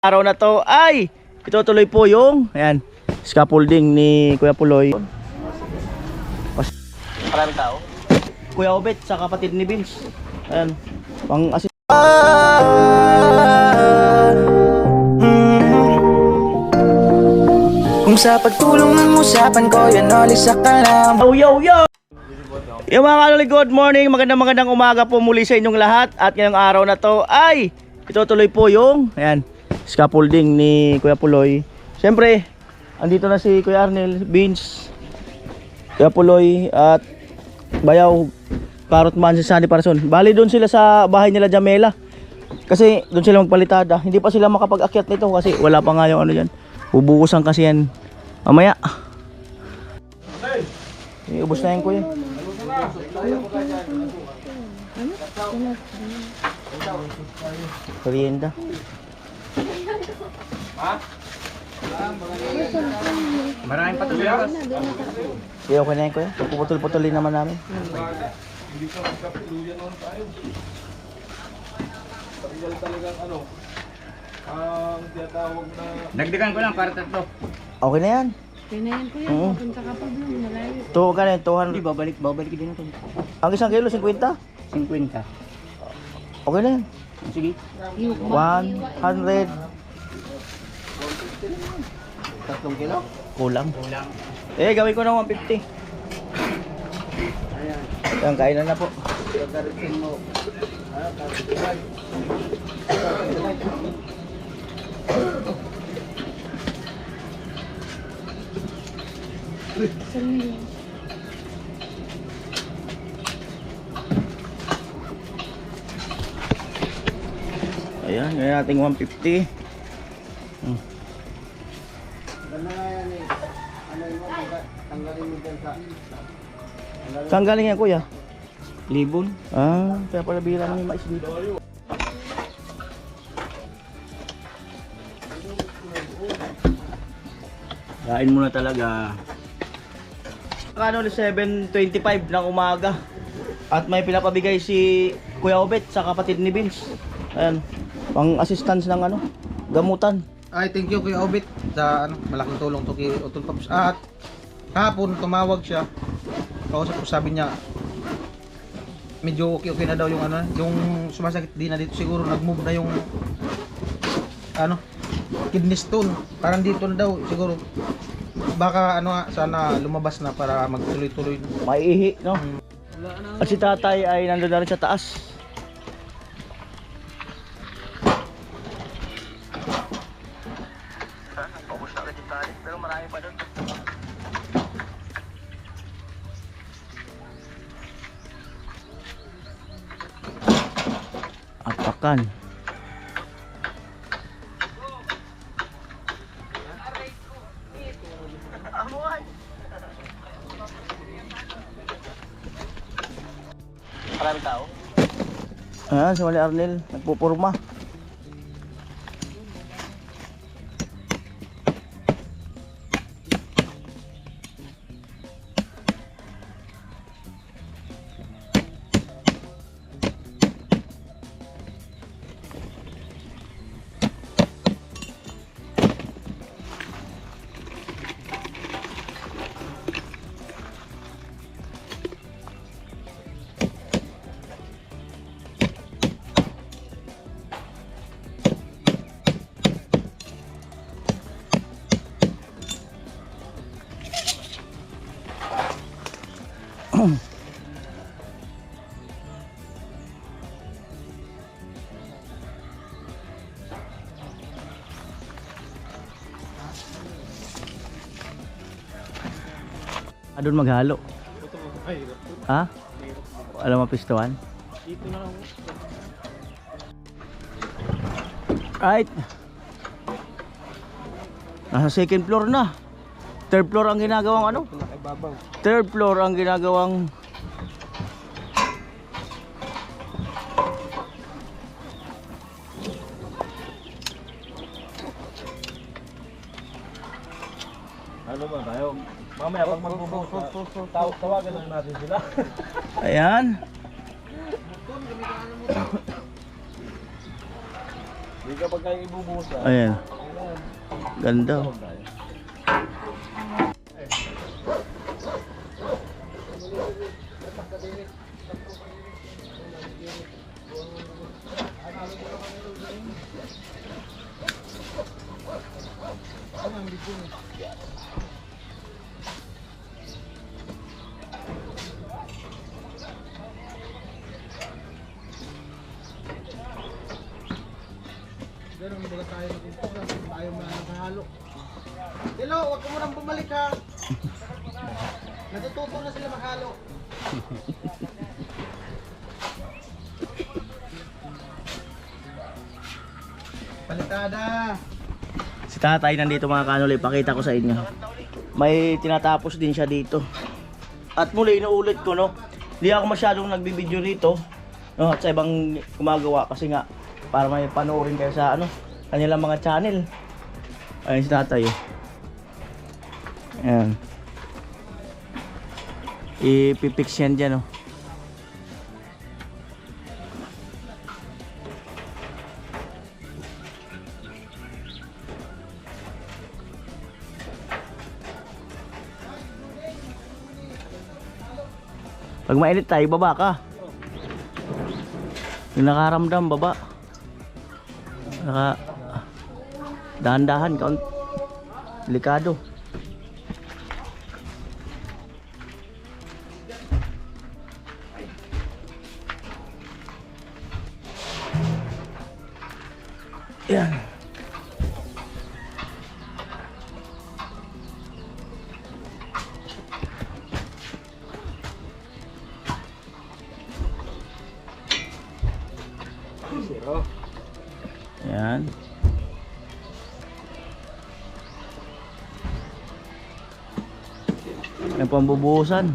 Araw na to ay itutuloy po yung ayan, scaffolding ni Kuya Puloy. Maraming tao. Kuya Obet sa kapatid ni Vince. Ayan, pang assist. Kung sa pagtulong ng usapan ko, yan ulit sa kalam. Yo! Yung mga kanoli, good morning. Magandang umaga po muli sa inyong lahat. At ngayong araw na to ay itutuloy po yung ayan, scaffolding ni Kuya Puloy. Siyempre, andito na si Kuya Arnel, Vince, Kuya Puloy at Bayaw, Karot Man, si Sunny Parason. Bali doon sila sa bahay nila Jamela. Kasi doon sila magpalitada. Hindi pa sila makapag-akyat nito kasi wala pa nga yung ano dyan. Bubukusan kasi yan mamaya. Ubos na yan, Kuya. Merienda. Maraming patuloy ako. Sige, okay na yan, Kuya. Puputol-putulin naman namin. Hindi ka magkapuluyan naman tayo. Tagal talagang ano, ang tinatawag na... Dagdagan ko lang para tatlo. Okay na yan. Pinayan ko yan, papunta ka pa doon, malayo. Ito, kaya 200. Hindi, babalik din ito. Ang isang kilo, 50? 50. Okay na yan. Sige. 100. 3 kilo? Kulang. Eh, gawin ko ng 150. Ayan, kainan na po. Ayan, ngayon nating 150. Saan galing yan, Kuya? Libon. Ah, kaya pala bira namin mais dito. Kain muna talaga. Kano 7:25 ng umaga. At may pinapabigay si Kuya Obet sa kapatid ni Vince. Ayan, pang assistance ng ano, gamutan. Ay, thank you Kuya Obit sa ano, malaking tulong to kay Utol Paps. At kahapon tumawag siya. Kausap ko, sabi niya medyo okay na daw yung ano, yung sumasakit din na dito, siguro nag-move na yung ano, kidney stone. Parang dito na daw siguro. Baka ano nga, sana lumabas na para magtuloy-tuloy. Maiihi, no? At si tatay ay nandun na rin sa taas. Pero marami pa doon. Apakan. Maraming tao. Ayan, si Wally Arnel nagpupurma. Doon maghalo. Ha? Alam mo pistuan? Dito na lang. Right. Nasa second floor na. Third floor ang ginagawang ano? Third floor ang ginagawang ano ba tayo? Mamaya pag magbubuhos, tawagan lang natin sila. Ayan. kapag kayo ibubuhusan, Ayan. Ganda. Oh. Pero hindi ba tayo nag-umpisa? Tayo mo na nakahalo. Hello, huwag ka mo nang bumalik ha. Natututo na sila mahalo. Palitada. Si tatay nandito mga kanol, ipakita ko sa inyo. May tinatapos din siya dito. At muli, inuulit ko, no? Hindi ako masyadong nagbibideo rito, no? At sa ibang gumagawa kasi nga, para may panoorin kayo sa ano, kanilang mga channel. Ayun si tatay. Ayan. Ipipix yan dyan, no? Pag mainit tayo, baba ka. Yung nakaramdam, baba. Dahan-dahan, delikado. Yan. Yan. May pambubuhusan.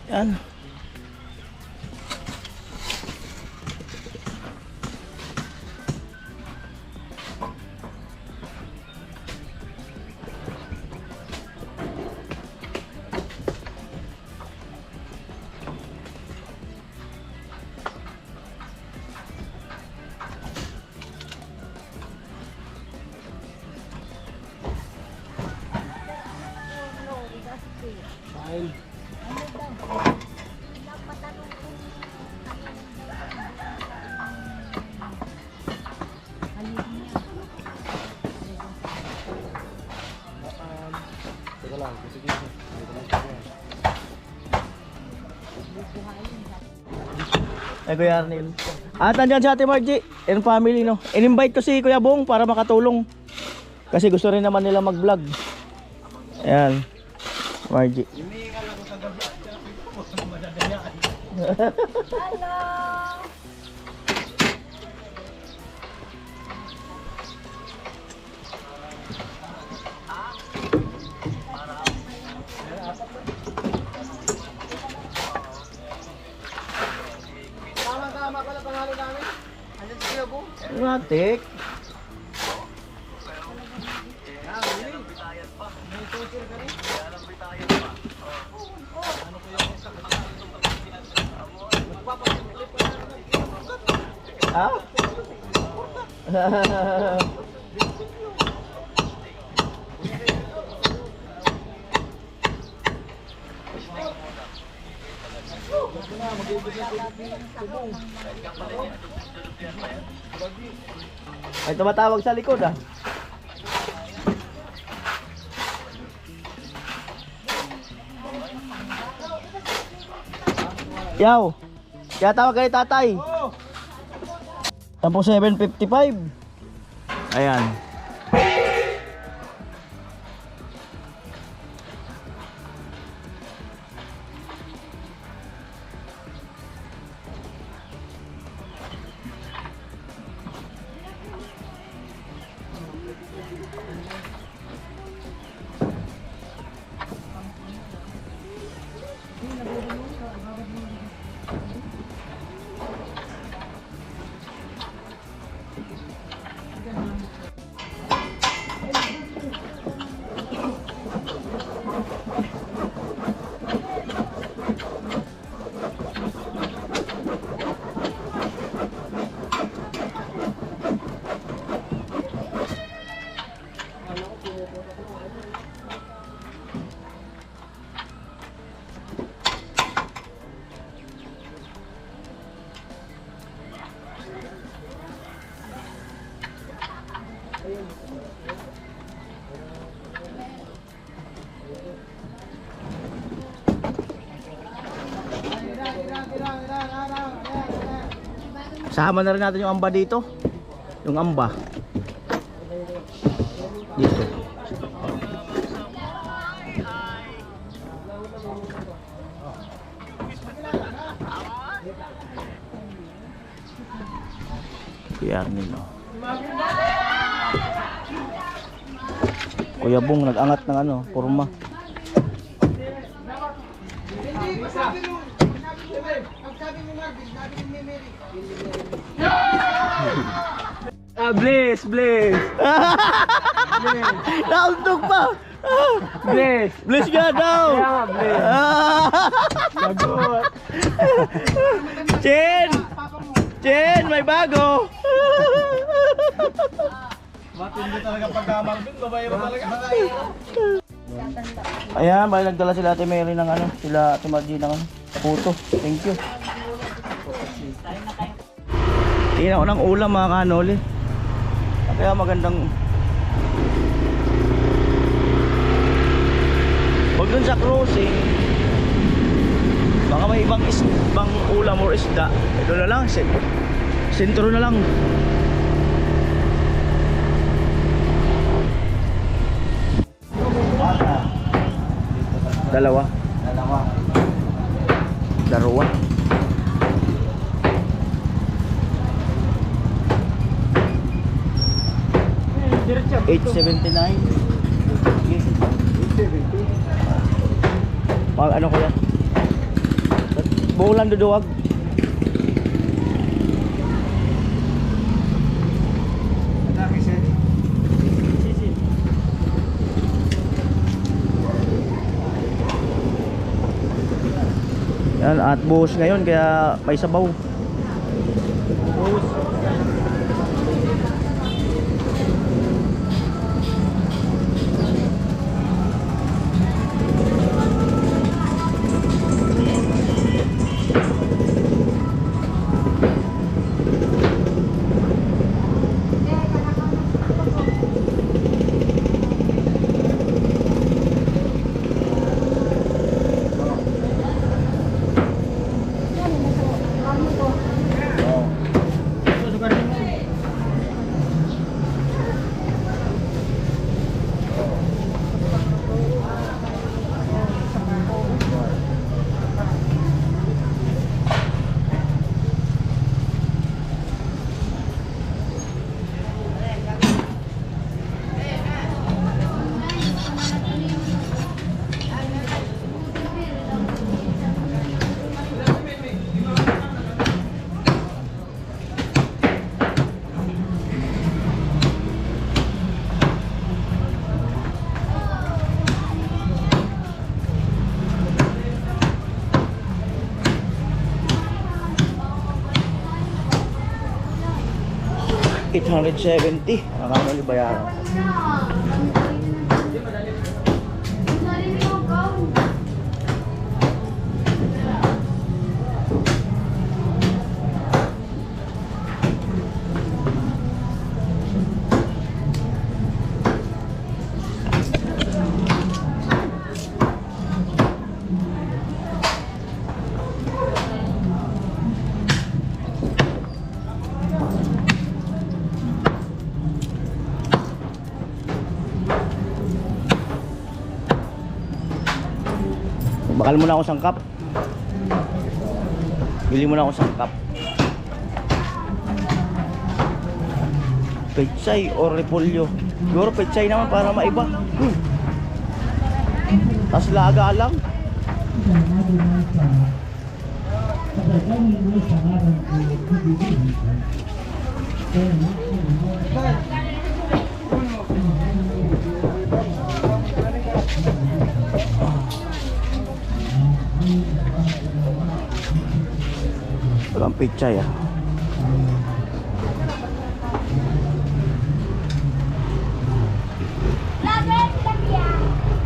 Yan. Ay, Kuya Arnel. At nandyan si Ate Margie and family, no? In-invite ko si Kuya Bong para makatulong. Kasi gusto rin naman nila mag-vlog. Ayan. Margie. Matik. Ah? Ay, tumatawag sa likod ah. Yaw. Kaya tawag kayo tatay. Tapos 7:55. Ayan. Sama na rin natin yung amba dito. Yung amba. Dito. Kuya Arnel, no? Kuya Bong nag-angat ng ano, kurma. Bless, bless. Nauntok pa. Bless. Bless ka daw. Kaya nga, bless. Lagot. Chen! Chen, may bago. Matindi talaga pagkamang dun, babayro talaga. Ayan, bali nagdala sila Ate Mary ng ano, sila Ate Margie ng ano, puto. Thank you. Tingnan ko ng ulam mga kanoli. Kaya magandang huwag dun sa cruising. Baka may ibang ulam or isda. Ito na lang, sentro na lang. Dalawa. Dalawa. 879. Mag ano ko yan? Buulan duduwag. Yan, at buhos ngayon kaya may sabaw. Buhos. 870. Nakakano bayaran. Bakal muna ako sangkap. Bili muna ako sangkap. Pechay or repolyo. Siguro pechay naman para maiba. Tapos laga lang. Walang pechay ah.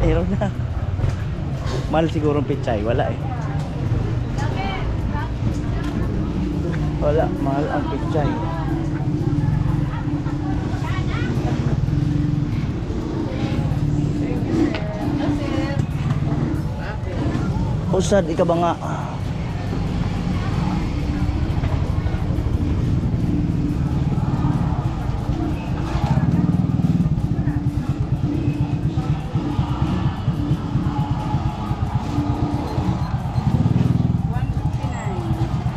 Meron na. Mahal siguro ang pechay, wala eh. Wala, mahal ang pechay. Usad, ika ba nga?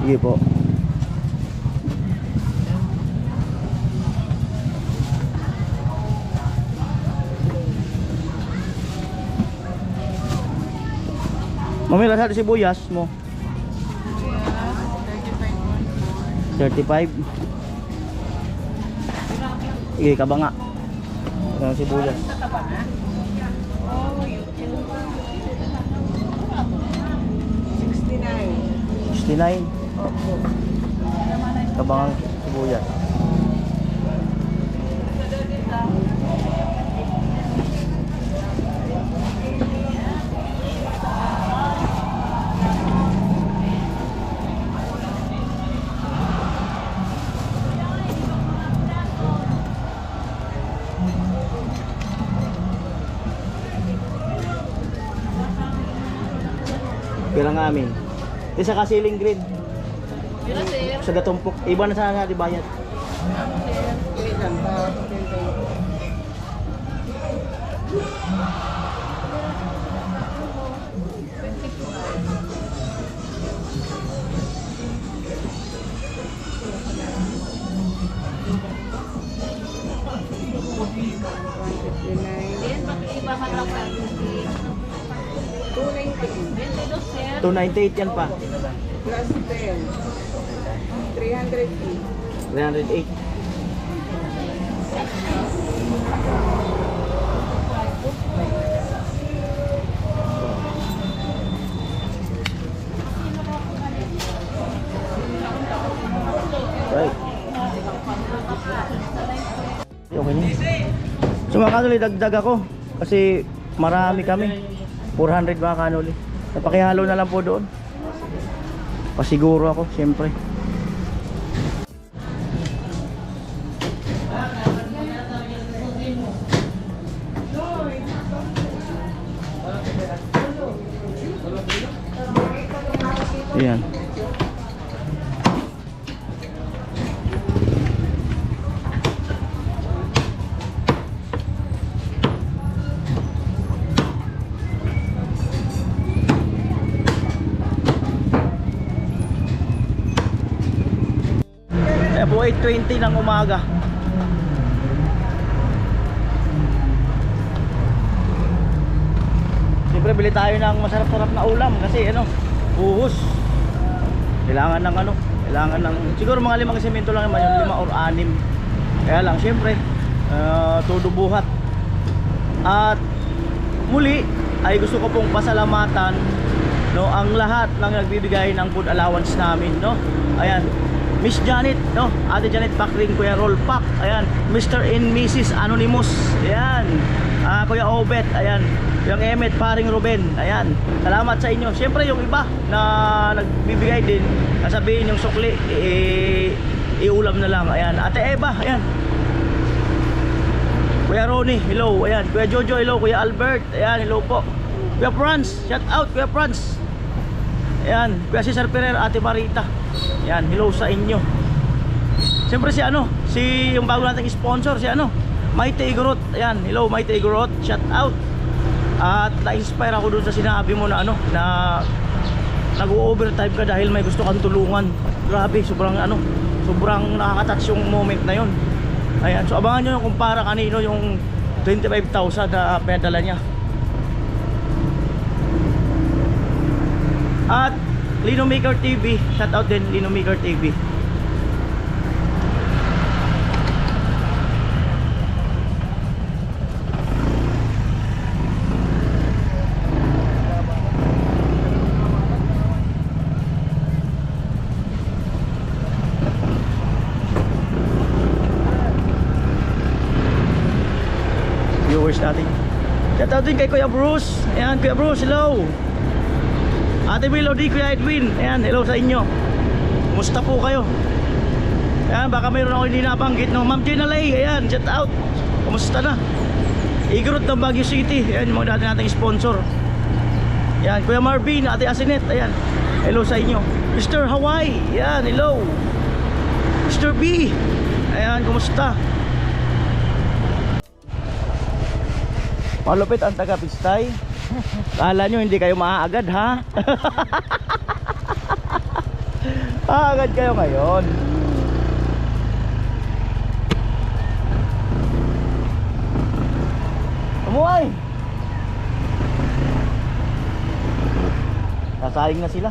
Sige po. Mami, lasal sibuyas mo. 35. Sige, kabanga. Ang sibuyas. 69. Kabangang sibuyas. Pirang amin. Isa ka ceiling grid. Sa gatumpok. Iba na sana di bayad. $298 yan pa. Plus 10. 308. 308. Right. Okay na. So mga kanuli, dagdag ako. Kasi marami kami. 400 mga kanuli. Napakihalo na lang po doon. Pasiguro ako, siyempre. Ayan. Ayan po, 8:20 ng umaga. Siyempre bili tayo ng masarap-sarap na ulam kasi ano, buhos. Kailangan ng ano, kailangan ng siguro mga 5 semento lang naman yun, 5 or 6. Kaya lang siyempre todo buhat. At muli ay gusto ko pong pasalamatan no ang lahat ng nagbibigay ng food allowance namin, no. Ayan. Miss Janet, no? Ate Janet Pakring, Kuya Roll Pak, ayan. Mr. and Mrs. Anonymous, ayan. Kuya Obet, ayan. Yung Emmet, paring Ruben, ayan. Salamat sa inyo. Siyempre yung iba na nagbibigay din, sasabihin yung sukli, iulam na lang, ayan. Ate Eva, ayan. Kuya Ronnie, hello, ayan. Kuya Jojo, hello. Kuya Albert, ayan, hello po. Kuya Franz, shout out Kuya Franz. Ayan, Kuya Cesar Ferrer, Ate Marita. Ayan, hello sa inyo. Siyempre si yung bago nating sponsor, si Maite Igorot. Ayan, hello Maite Igorot, shout out. At na-inspire ako dun sa sinabi mo na na nag-overtime ka dahil may gusto kang tulungan. Grabe, sobrang nakaka-touch yung moment na yon. Ayan, so abangan nyo kung para kanino yung 25,000 na pedala niya. At Lino Maker TV, shout out din Lino Maker TV. Viewers natin. Shout out din kay Kuya Bruce. Ayan, Kuya Bruce, hello. Ate Melody, Kuya Edwin, ayan, hello sa inyo. Kumusta po kayo? Ayan, baka mayroon ako hindi nabanggit, no? Ma'am Gina Lay, ayan, shout out. Kumusta na? Igorot ng Baguio City, ayan, yung mga dati nating sponsor. Ayan, Kuya Marvin, Ate Asinet, ayan, hello sa inyo. Mr. Hawaii, ayan, hello. Mr. B, ayan, kumusta? Malupit ang taga-Pistay. Kala nyo hindi kayo maaagad, ha? Aagad kayo ngayon. Umuhay! Sasaing na sila.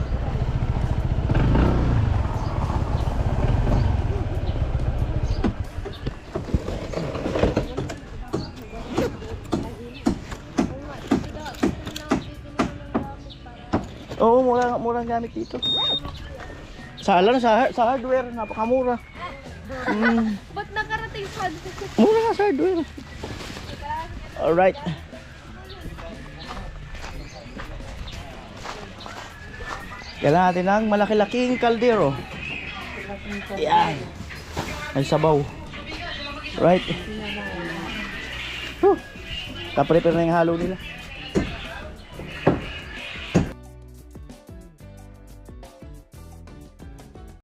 Oo, murang gamit dito. Sa hardware, napakamura. Ba't nakarating sa Mura nga sa hardware. Alright. Kailangan natin ng malaki-laking kaldero. Yan. Ay sabaw. Right. Kaprepare na yung halo nila.